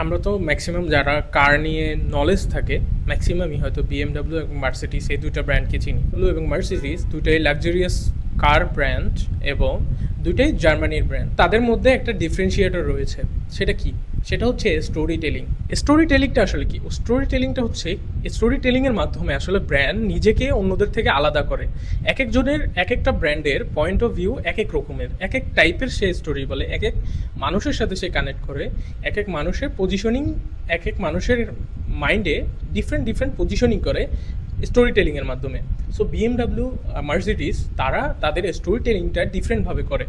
আমরা তো ম্যাক্সিমাম যারা কার নিয়ে নলেজ থাকে ম্যাক্সিমামই হয়তো বিএমডাব্লিউ এবং মার্সিডিস এই দুইটা ব্র্যান্ডকে চিনি। এবং মার্সিডিস দুইটাই লাক্সারিয়াস কার ব্র্যান্ড এবং দুইটাই জার্মানির ব্র্যান্ড। তাদের মধ্যে একটা ডিফারেন্সিয়েটর রয়েছে, সেটা কি? সেটা হচ্ছে স্টোরি টেলিং। স্টোরি টেলিংটা আসলে কি? স্টোরি টেলিংটা হচ্ছে স্টোরি টেলিংয়ের মাধ্যমে আসলে ব্র্যান্ড নিজেকে অন্যদের থেকে আলাদা করে। এক একজনের এক একটা ব্র্যান্ডের পয়েন্ট অফ ভিউ এক এক রকমের, এক এক টাইপের সে স্টোরি বলে, এক এক মানুষের সাথে সে কানেক্ট করে, এক এক মানুষের পজিশনিং, এক এক মানুষের মাইন্ডে ডিফারেন্ট পজিশনিং করে স্টোরি টেলিংয়ের মাধ্যমে। সো বিএমডাব্লিউ, মার্সিডিস তারা তাদের স্টোরি টেলিংটা ডিফারেন্টভাবে করে।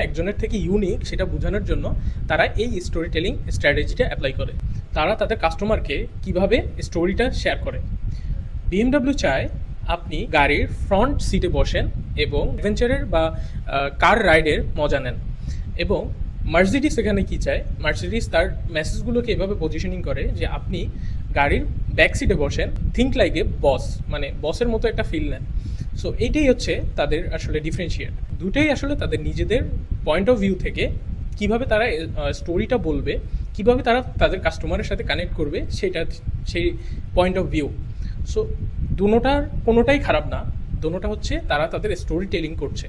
একজনের থেকে ইউনিক সেটা বোঝানোর জন্য তারা এই স্টোরি টেলিং স্ট্র্যাটেজিটা অ্যাপ্লাই করে। তারা তাদের কাস্টমারকে কিভাবে স্টোরিটা শেয়ার করে। বিএমডাব্লিউ চায় আপনি গাড়ির ফ্রন্ট সিটে বসেন এবং অ্যাডভেঞ্চারের বা কার রাইডের মজা নেন। এবং মার্সিডিস এখানে কী চায়? মার্সিডিস তার মেসেজগুলোকে এভাবে পজিশনিং করে যে আপনি গাড়ির ব্যাক সিটে বসেন, থিঙ্ক লাইক এ বস, মানে বসের মতো একটা ফিল নেন। সো এইটাই হচ্ছে তাদের আসলে ডিফারেন্সিয়েট। দুটোই আসলে তাদের নিজেদের পয়েন্ট অফ ভিউ থেকে কিভাবে তারা স্টোরিটা বলবে, কিভাবে তারা তাদের কাস্টমারের সাথে কানেক্ট করবে, সেই পয়েন্ট অফ ভিউ। সো দুটোটার কোনোটাই খারাপ না, দুটোটা হচ্ছে তারা তাদের স্টোরি টেলিং করছে।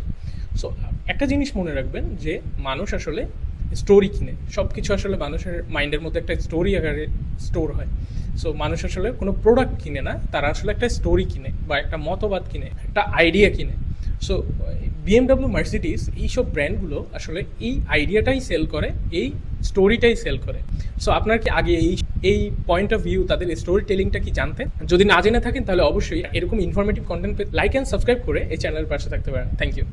সো একটা জিনিস মনে রাখবেন যে মানুষ আসলে স্টোরি কিনে, সব কিছু আসলে মানুষের মাইন্ডের মধ্যে একটা স্টোরি আকারে স্টোর হয়। সো মানুষ আসলে কোনো প্রোডাক্ট কিনে না, তারা আসলে একটা স্টোরি কিনে বা একটা মতবাদ কিনে, একটা আইডিয়া কিনে। সো বিএমডাব্লিউ, মার্সিডিস এইসব ব্র্যান্ডগুলো আসলে এই আইডিয়াটাই সেল করে, এই স্টোরিটাই সেল করে। সো আপনার কি আগে এই পয়েন্ট অফ ভিউ, তাদের স্টোরি টেলিংটা কি জানতেন? যদি না জেনে থাকেন তাহলে অবশ্যই এরকম ইনফরমেটিভ কন্টেন্ট পেতে লাইক অ্যান্ড সাবস্ক্রাইব করে এই চ্যানেলের পাশে থাকতে পারেন। Thank you.